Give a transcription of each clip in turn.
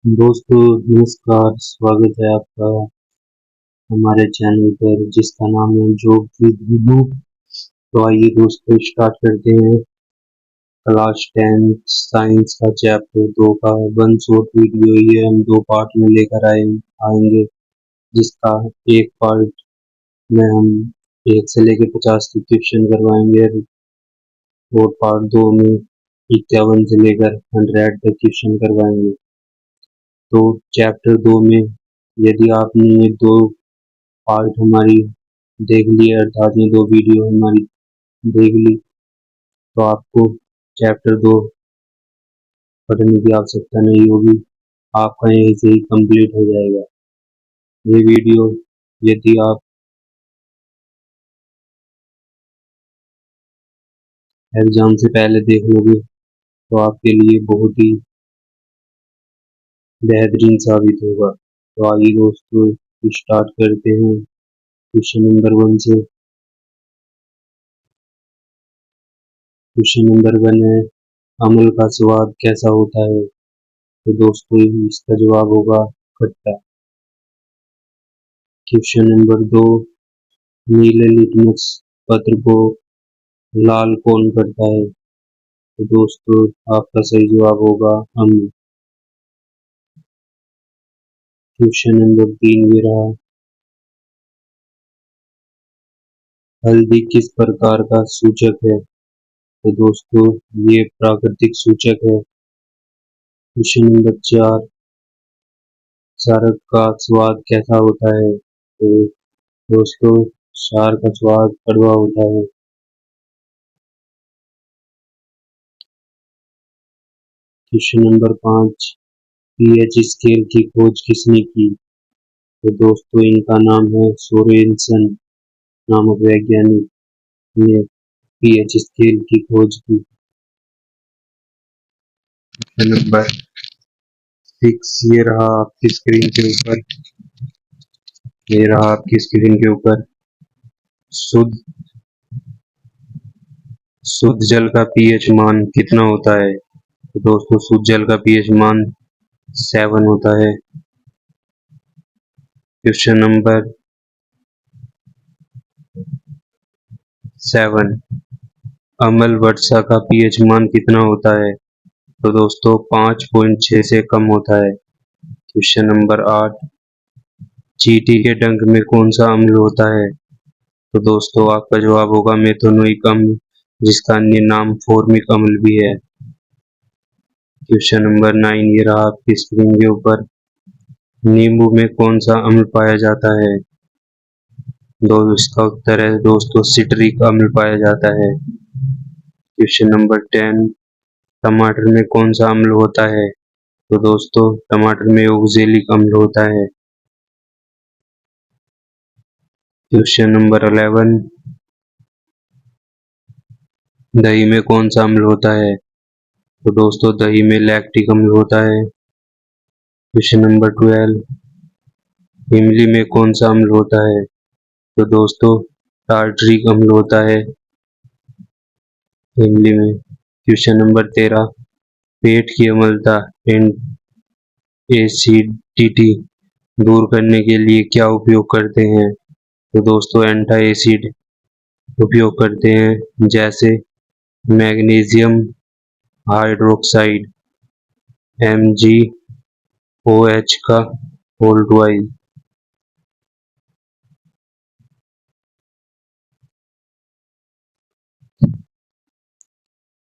दोस्तों नमस्कार, स्वागत है आपका हमारे चैनल पर जिसका नाम है जॉब विद विनू। तो आइए दोस्तों स्टार्ट करते हैं क्लास 10 साइंस का चैप्टर 2 का वन शॉट वीडियो। ये हम दो पार्ट में लेकर आएंगे, जिसका एक पार्ट में हम 1 से लेकर 50 तक क्वेश्चन करवाएंगे और पार्ट 2 में 51 से लेकर 100 तक क्वेश्चन करवाएंगे। तो चैप्टर 2 में यदि आपने ये दो पार्ट हमारी देख ली है, अर्थात ये दो वीडियो हमारी देख ली, तो आपको चैप्टर 2 पढ़ने की आवश्यकता नहीं होगी, आपका यहीं से ही कंप्लीट हो जाएगा ये वीडियो। यदि आप एग्जाम से पहले देख लोगे तो आपके लिए बहुत ही बेहतरीन साबित होगा। तो आइए दोस्तों स्टार्ट करते हैं क्वेश्चन नंबर 1 से। क्वेश्चन नंबर 1 है, अमल का स्वाद कैसा होता है? तो दोस्तों इसका जवाब होगा खट्टा। क्वेश्चन नंबर 2, नीले लिटमस पत्र को लाल कौन करता है? तो दोस्तों आपका सही जवाब होगा अम्ल। क्वेश्चन नंबर 3 ये रहा, हल्दी किस प्रकार का सूचक है? तो दोस्तों ये प्राकृतिक सूचक है। क्वेश्चन नंबर 4, क्षारक का स्वाद कैसा होता है? तो दोस्तों क्षार का स्वाद कड़वा होता है। क्वेश्चन नंबर 5, पीएच स्केल की खोज किसने की? तो दोस्तों इनका नाम है सोरेनसन नामक वैज्ञानिक ने पीएच स्केल की खोज की। नंबर 6 ये रहा आपकी स्क्रीन के ऊपर, शुद्ध शुद्ध जल का पीएच मान कितना होता है? तो दोस्तों शुद्ध जल का पीएच मान 7 होता है। क्वेश्चन नंबर 7, अम्ल वर्षा का पीएच मान कितना होता है? तो दोस्तों 5.6 से कम होता है। क्वेश्चन नंबर 8, चींटी के डंक में कौन सा अम्ल होता है? तो दोस्तों आपका जवाब होगा मेथोनोइक अम्ल, जिसका अन्य नाम फॉर्मिक अम्ल भी है। क्वेश्चन नंबर 9 ये रहा आपकी स्क्रीन के ऊपर, नींबू में कौन सा अम्ल पाया जाता है? इसका उत्तर है दोस्तों सिट्रिक अम्ल पाया जाता है। क्वेश्चन नंबर 10, टमाटर में कौन सा अम्ल होता है? तो दोस्तों टमाटर में ऑक्जेलिक अम्ल होता है। क्वेश्चन नंबर 11, दही में कौन सा अम्ल होता है? तो दोस्तों दही में लैक्टिक अम्ल होता है। क्वेश्चन नंबर 12, इमली में कौन सा अम्ल होता है? तो दोस्तों टार्टरिक अम्ल होता है इमली में। क्वेश्चन नंबर 13, पेट की अम्लता एंड एसिडिटी दूर करने के लिए क्या उपयोग करते हैं? तो दोस्तों एंटा एसिड उपयोग करते हैं, जैसे मैग्नीशियम हाइड्रोक्साइड MgOH का होल ट्वाइस।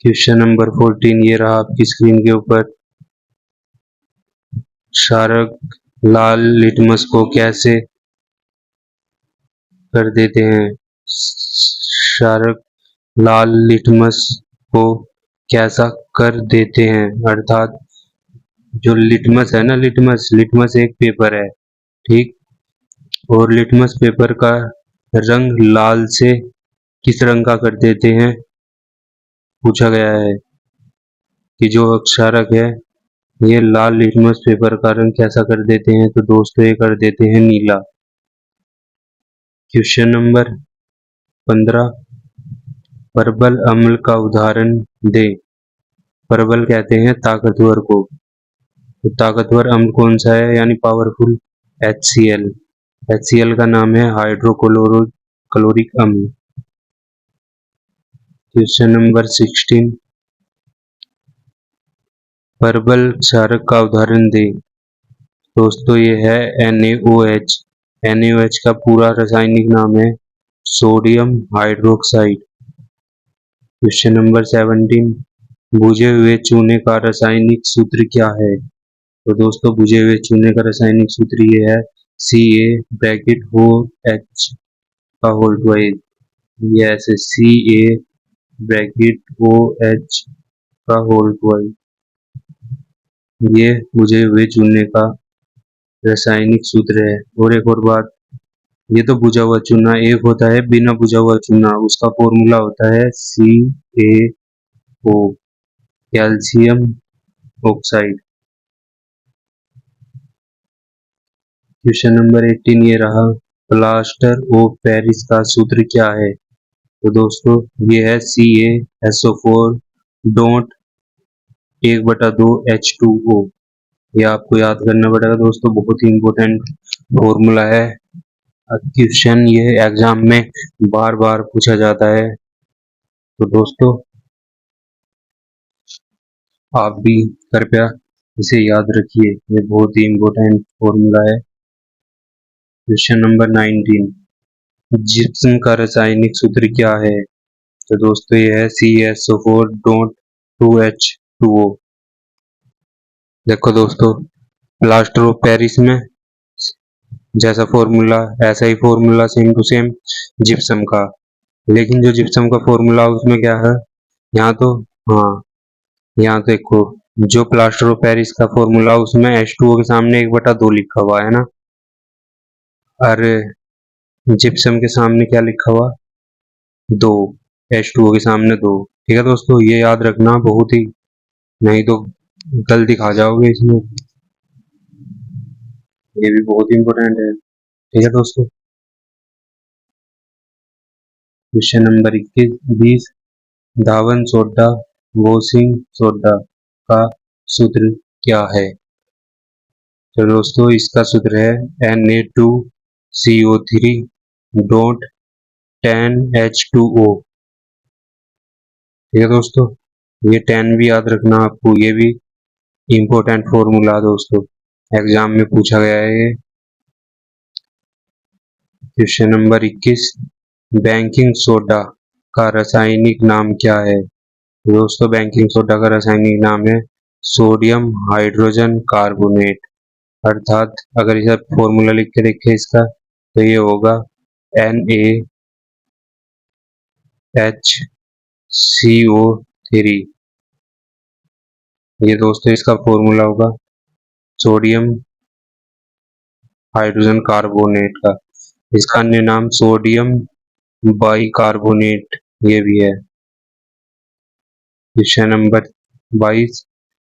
क्वेश्चन नंबर 14 ये रहा आपकी स्क्रीन के ऊपर, क्षारक लाल लिटमस को कैसे कर देते हैं? क्षारक लाल लिटमस को कैसा कर देते हैं, अर्थात जो लिटमस है ना, लिटमस एक पेपर है, ठीक, और लिटमस पेपर का रंग लाल से किस रंग का कर देते हैं? पूछा गया है कि जो क्षारक है ये लाल लिटमस पेपर का रंग कैसा कर देते हैं? तो दोस्तों ये कर देते हैं नीला। क्वेश्चन नंबर 15, परबल अम्ल का उदाहरण दे। परबल कहते हैं ताकतवर को, तो ताकतवर अम्ल कौन सा है यानी पावरफुल? HCl। HCl का नाम है हाइड्रोक्लोरिक अम्ल। क्वेश्चन नंबर 16, परबल क्षारक का उदाहरण दे। दोस्तों ये है NaOH। NaOH का पूरा रासायनिक नाम है सोडियम हाइड्रोक्साइड। क्वेश्चन नंबर 17, बुझे हुए चूने का रासायनिक सूत्र क्या है? तो दोस्तों बुझे हुए चूने का रासायनिक सूत्र ये है Ca ब्रैकेट हो H का होल ट्वाइस। ये ऐसे Ca ब्रैकेट हो H का होल ट्वाइस। ये बुझे हुए चूने का रासायनिक सूत्र है। और एक और बात, ये तो बुझा हुआ चूना, एक होता है बिना बुझा हुआ चूना, उसका फॉर्मूला होता है CaO, calcium oxide. Question number 18 ये रहा, प्लास्टर ऑफ पेरिस का सूत्र क्या है? तो दोस्तों ये है CaSO4 डॉट 1/2 H2O। ये आपको याद करना पड़ेगा दोस्तों, बहुत ही इंपॉर्टेंट फॉर्मूला है। क्वेश्चन ये एग्जाम में बार बार पूछा जाता है, तो दोस्तों आप भी कृपया इसे याद रखिए, ये बहुत ही इंपॉर्टेंट फॉर्मूला है। क्वेश्चन नंबर 19, जिप्सम का रासायनिक सूत्र क्या है? तो दोस्तों ये है CaSO4 डॉट 2H2O। देखो दोस्तों, प्लास्टर ऑफ पेरिस में जैसा फॉर्मूला ऐसा ही formula same to same gypsum का, लेकिन जो जिप्सम का फॉर्मूला उसमें क्या है, यहाँ तो, हाँ यहाँ तो देखो, जो प्लास्टर ऑफ पेरिस का फॉर्मूला उसमें H2O के सामने 1/2 लिखा हुआ है ना, और जिप्सम के सामने क्या लिखा हुआ? 2। H2O के सामने 2। ठीक है दोस्तों, ये याद रखना बहुत ही, नहीं तो गलती खा जाओगे इसमें, ये भी बहुत इंपॉर्टेंट है। ठीक है दोस्तों, क्वेश्चन नंबर 20, धावन सोडा वॉशिंग सोडा का सूत्र क्या है? तो दोस्तों इसका सूत्र है Na2CO3 डॉट 10H2O। ठीक है दोस्तों, ये 10 भी याद रखना आपको, ये भी इंपॉर्टेंट फॉर्मूला दोस्तों, एग्जाम में पूछा गया है ये। क्वेश्चन नंबर 21, बेकिंग सोडा का रासायनिक नाम क्या है? दोस्तों बेकिंग सोडा का रासायनिक नाम है सोडियम हाइड्रोजन कार्बोनेट। अर्थात अगर इसे फॉर्मूला लिख के देखें इसका, तो ये होगा NaHCO3। ये दोस्तों इसका फॉर्मूला होगा सोडियम हाइड्रोजन कार्बोनेट का। इसका अन्य नाम सोडियम बाइकार्बोनेट ये भी है। क्वेश्चन नंबर 22,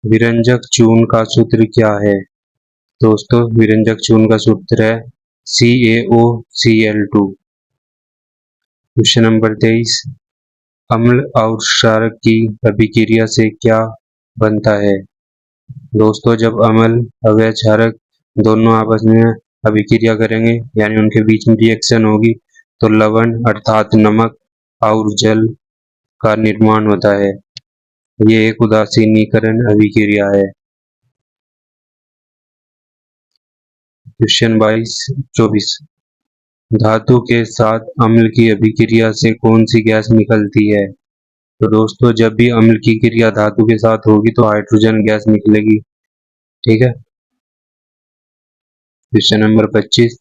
विरंजक चून का सूत्र क्या है? दोस्तों विरंजक चून का सूत्र है CaOCl2। क्वेश्चन नंबर 23, अम्ल और क्षारक की अभिक्रिया से क्या बनता है? दोस्तों जब अम्ल और क्षारक दोनों आपस में अभिक्रिया करेंगे यानी उनके बीच में रिएक्शन होगी, तो लवण अर्थात नमक और जल का निर्माण होता है। ये एक उदासीनीकरण अभिक्रिया है। क्वेश्चन 24, धातु के साथ अम्ल की अभिक्रिया से कौन सी गैस निकलती है? तो दोस्तों जब भी अम्ल की क्रिया धातु के साथ होगी तो हाइड्रोजन गैस निकलेगी। ठीक है। क्वेश्चन नंबर 25,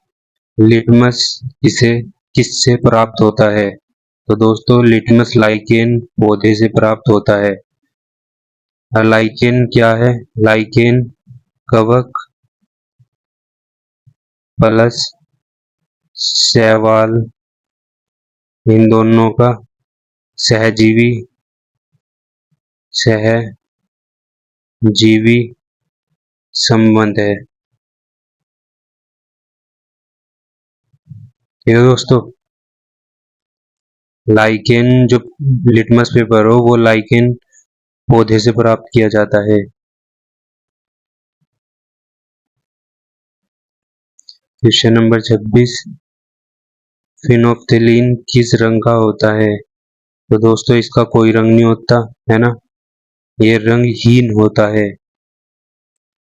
लिटमस इसे किससे प्राप्त होता है? तो दोस्तों लिटमस लाइकेन पौधे से प्राप्त होता है। लाइकेन क्या है? लाइकेन कवक प्लस शैवाल, इन दोनों का सहजीवी संबंध है। ठीक है दोस्तों, लाइकेन जो लिटमस पेपर हो वो लाइकेन पौधे से प्राप्त किया जाता है। क्वेश्चन नंबर 26, फिनोप्थिलीन किस रंग का होता है? तो दोस्तों इसका कोई रंग नहीं होता है ना, ये रंगहीन होता है।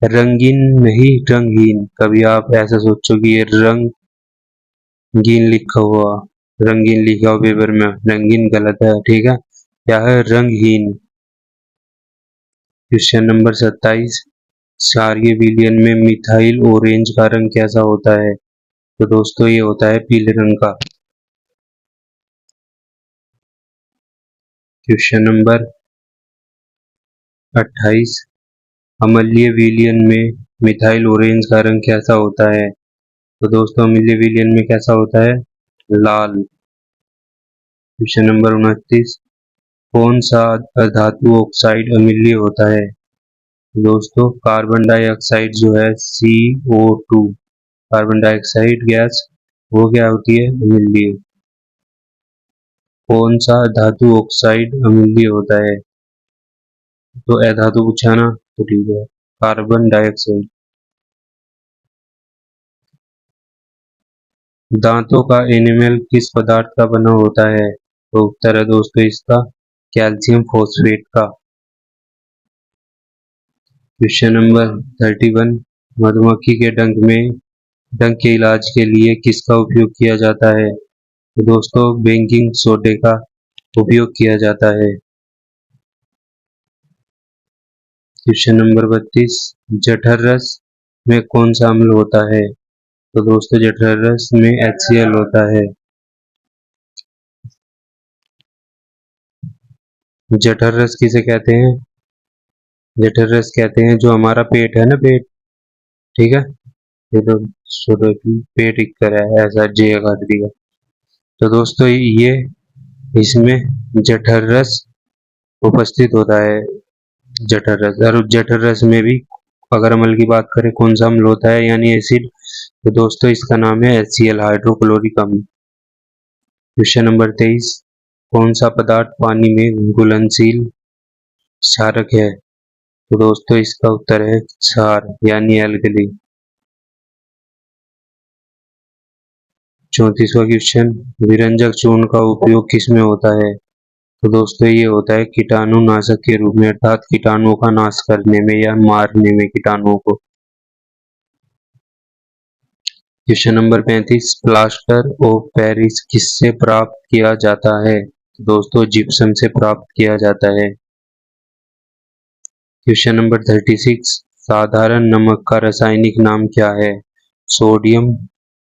रंगीन नहीं, रंगहीन। कभी आप ऐसा सोचो कि ये रंगीन लिखा हुआ, रंगीन लिखा हुआ पेपर में, रंगीन गलत है, ठीक है। क्या है? रंगहीन। क्वेश्चन नंबर 27, क्षारीय विलयन में मिथाइल ऑरेंज का रंग कैसा होता है? तो दोस्तों ये होता है पीले रंग का। क्वेश्चन नंबर 28, अम्लीय विलयन में मिथाइल ऑरेंज का रंग कैसा होता है? तो दोस्तों अम्लीय विलयन में कैसा होता है? लाल। क्वेश्चन नंबर 29, कौन सा धातु ऑक्साइड अम्लीय होता है? दोस्तों कार्बन डाइऑक्साइड जो है CO2, कार्बन डाइऑक्साइड गैस, वो क्या होती है? अम्लीय। कौन सा धातु ऑक्साइड अम्लीय होता है? तो अधातु पूछा ना, तो ठीक है, कार्बन डाइऑक्साइड। दांतों का एनिमल किस पदार्थ का बना होता है? तो उत्तर है दोस्तों इसका कैल्शियम फॉस्फेट का। क्वेश्चन नंबर 31, मधुमक्खी के डंक के इलाज के लिए किसका उपयोग किया जाता है? तो दोस्तों बेकिंग सोडे का उपयोग किया जाता है। क्वेश्चन नंबर 32, जठर रस में कौन सा अम्ल होता है? तो दोस्तों जठर रस में HCl होता है। जठर रस किसे कहते हैं? जठर रस कहते हैं जो हमारा पेट है ना, पेट, ठीक है, ये तो छोटो की पेट एक तरह है, ऐसा जे का दिया। तो दोस्तों ये इसमें जठर रस उपस्थित होता है। जठर रस, और जठर रस में भी अगर अम्ल की बात करें कौन सा अम्ल होता है यानी एसिड, तो दोस्तों इसका नाम है HCl, हाइड्रोक्लोरिक अम्ल। क्वेश्चन नंबर 23, कौन सा पदार्थ पानी में घुलनशील क्षारक है? तो दोस्तों इसका उत्तर है क्षार यानी एल्कली। 34वां क्वेश्चन, विरंजक चूर्ण का उपयोग किस में होता है? तो दोस्तों ये होता है कीटाणुनाशक के रूप में, अर्थात कीटाणुओं का नाश करने में या मारने में कीटाणुओं को। Question number 35, plaster of Paris किससे प्राप्त किया जाता है? तो दोस्तों जिप्सम से प्राप्त किया जाता है। क्वेश्चन नंबर 36, साधारण नमक का रासायनिक नाम क्या है? सोडियम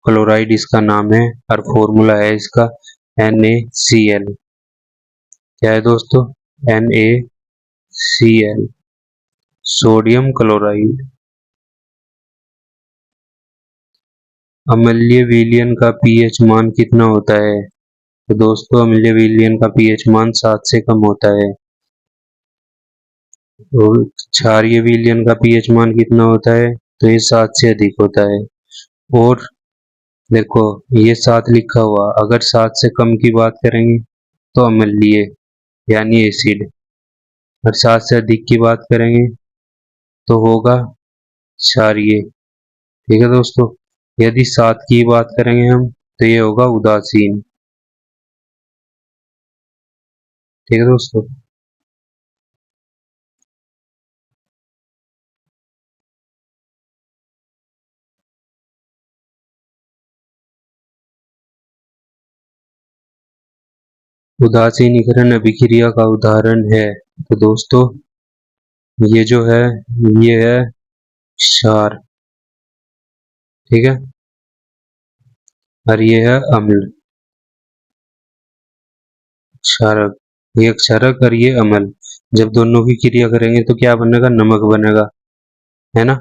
क्लोराइड इसका नाम है, और फॉर्मूला है इसका NaCl। क्या है दोस्तों? NaCl, sodium chloride. अम्लीय विलयन का पीएच मान कितना होता है? तो दोस्तों अम्लीय विलयन का पीएच मान 7 से कम होता है। और क्षारीय विलयन का पीएच मान कितना होता है? तो ये 7 से अधिक होता है। और देखो ये 7 लिखा हुआ, अगर 7 से कम की बात करेंगे तो अम्लीय यानी एसिड, और 7 से अधिक की बात करेंगे तो होगा क्षारीय। ठीक है दोस्तों, यदि 7 की बात करेंगे हम तो ये होगा उदासीन। ठीक है दोस्तों, उदासीनीकरण अभिक्रिया का उदाहरण है। तो दोस्तों ये जो है ये है क्षार, ठीक है, और ये है अम्ल, क्षारक। ये क्षारक और ये अम्ल, जब दोनों की क्रिया करेंगे तो क्या बनेगा? नमक बनेगा, है ना,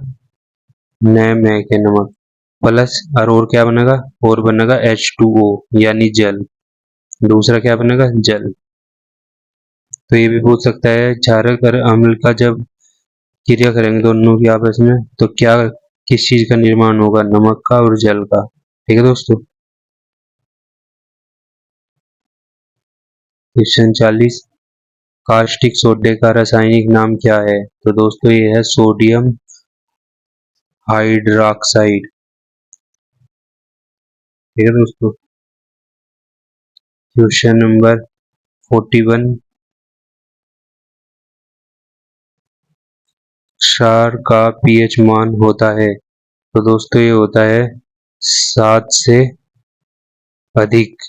नए के नमक प्लस, और क्या बनेगा? और बनेगा H2O यानी जल। दूसरा क्या बनेगा? जल। तो ये भी पूछ सकता है क्षारक और अम्ल का जब क्रिया करेंगे दोनों की आपस में तो क्या, किस चीज का निर्माण होगा? नमक का और जल का। ठीक है दोस्तों। क्वेश्चन 40, कास्टिक सोडे का रासायनिक नाम क्या है? तो दोस्तों ये है सोडियम हाइड्रॉक्साइड। ठीक है दोस्तों। क्वेश्चन नंबर 41, क्षार का पीएच मान होता है। तो दोस्तों ये होता है 7 से अधिक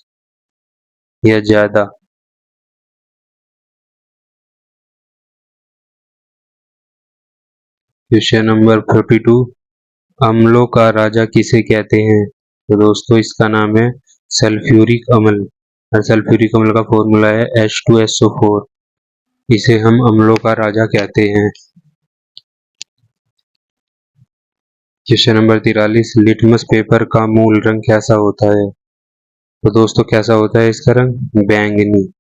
या ज्यादा। क्वेश्चन नंबर 42, अम्लों का राजा किसे कहते हैं। तो दोस्तों इसका नाम है सल्फ्यूरिक अम्ल, और सल्फ्यूरिक अम्ल का फॉर्मूला है H2SO4। इसे हम अम्लों का राजा कहते हैं। क्वेश्चन नंबर 43, लिटमस पेपर का मूल रंग कैसा होता है। तो दोस्तों कैसा होता है इसका रंग, बैंगनी।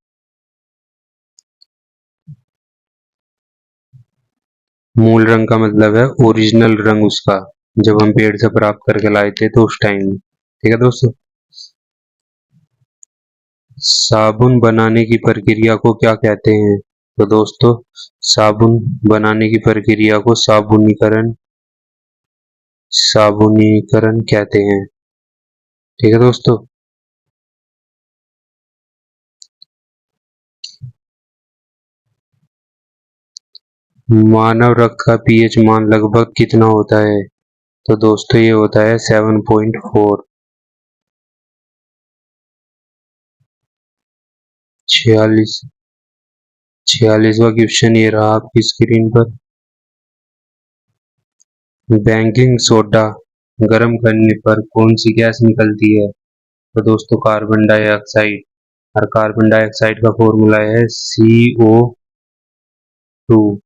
मूल रंग का मतलब है ओरिजिनल रंग उसका, जब हम पेड़ से प्राप्त करके लाए थे तो उस टाइम। ठीक है दोस्तों। साबुन बनाने की प्रक्रिया को क्या कहते हैं। तो दोस्तों साबुन बनाने की प्रक्रिया को साबुनीकरण कहते हैं। ठीक है दोस्तों। मानव रक्त का पीएच मान लगभग कितना होता है। तो दोस्तों ये होता है 7.4। 46वां क्वेश्चन ये रहा आपकी स्क्रीन पर। बेकिंग सोडा गर्म करने पर कौन सी गैस निकलती है। तो दोस्तों कार्बन डाइऑक्साइड, और कार्बन डाइऑक्साइड का फॉर्मूला है CO2।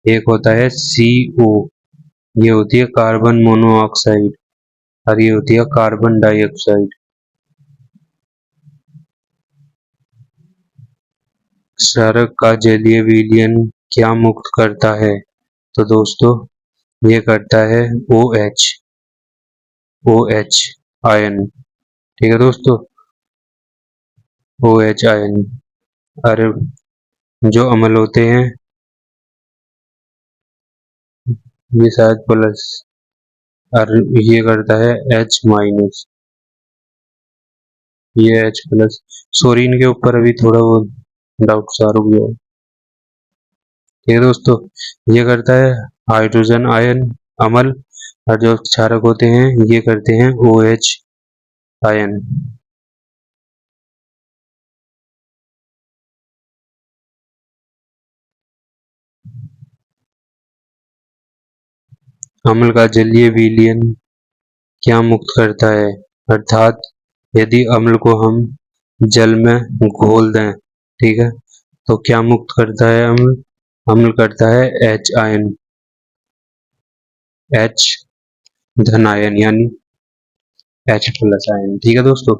एक होता है CO, ये होती है कार्बन मोनोऑक्साइड, और ये होती है कार्बन डाइऑक्साइड। सड़क का जलीय विलयन क्या मुक्त करता है। तो दोस्तों ये करता है OH आयन। ठीक है दोस्तों, OH आयन। और जो अम्ल होते हैं ये शायद प्लस, और ये करता है H-, ये H+। सॉरी इनके ऊपर अभी थोड़ा वो डाउट सा रुक गया। ठीक है दोस्तों, ये करता है हाइड्रोजन आयन अम्ल, और जो क्षारक होते हैं ये करते हैं OH आयन। अम्ल का जलीय विलयन क्या मुक्त करता है, अर्थात यदि अम्ल को हम जल में घोल दें, ठीक है, तो क्या मुक्त करता है अम्ल। अम्ल करता है H आयन, H धन आयन, यानी H+ आयन। ठीक है दोस्तों।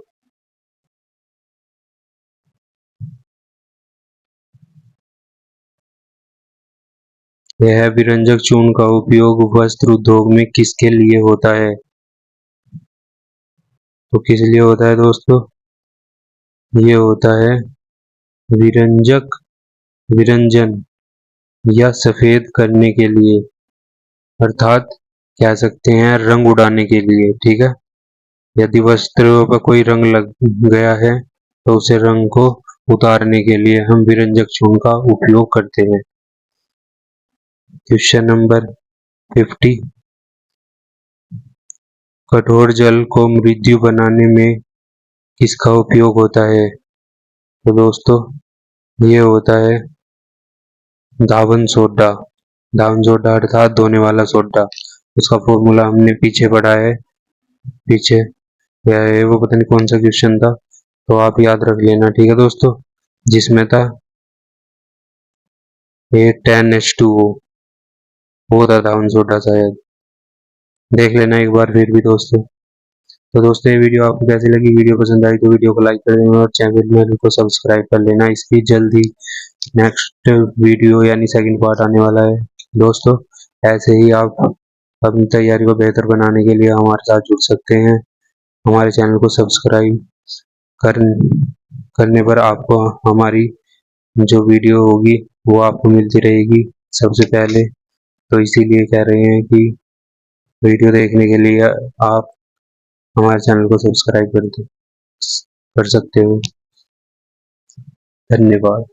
यह विरंजक चूर्ण का उपयोग वस्त्र उद्योग में किसके लिए होता है। तो किस लिए होता है दोस्तों, ये होता है विरंजक, विरंजन या सफेद करने के लिए, अर्थात कह सकते हैं रंग उड़ाने के लिए। ठीक है, यदि वस्त्रों पर कोई रंग लग गया है तो उसे रंग को उतारने के लिए हम विरंजक चूर्ण का उपयोग करते हैं। क्वेश्चन नंबर 50, कठोर जल को मृदु बनाने में किसका उपयोग होता है। तो दोस्तों ये होता है धावन सोडा। धावन सोडा अर्थात धोने वाला सोडा, उसका फॉर्मूला हमने पीछे पढ़ा है, पीछे वो पता नहीं कौन सा क्वेश्चन था, तो आप याद रख लेना। ठीक है दोस्तों, जिसमें था A10H2O, वो था धावन सोडा शायद, देख लेना एक बार फिर भी दोस्तों। तो दोस्तों ये वीडियो आपको कैसी लगी, वीडियो पसंद आई तो वीडियो को लाइक कर देना और चैनल को सब्सक्राइब कर लेना। इसकी जल्दी नेक्स्ट वीडियो यानी सेकंड पार्ट आने वाला है दोस्तों। ऐसे ही आप अपनी तैयारी को बेहतर बनाने के लिए हमारे साथ जुड़ सकते हैं। हमारे चैनल को सब्सक्राइब कर करने पर आपको हमारी जो वीडियो होगी वो आपको मिलती रहेगी सबसे पहले। तो इसीलिए कह रहे हैं कि वीडियो देखने के लिए आप हमारे चैनल को सब्सक्राइब कर सकते हो। धन्यवाद।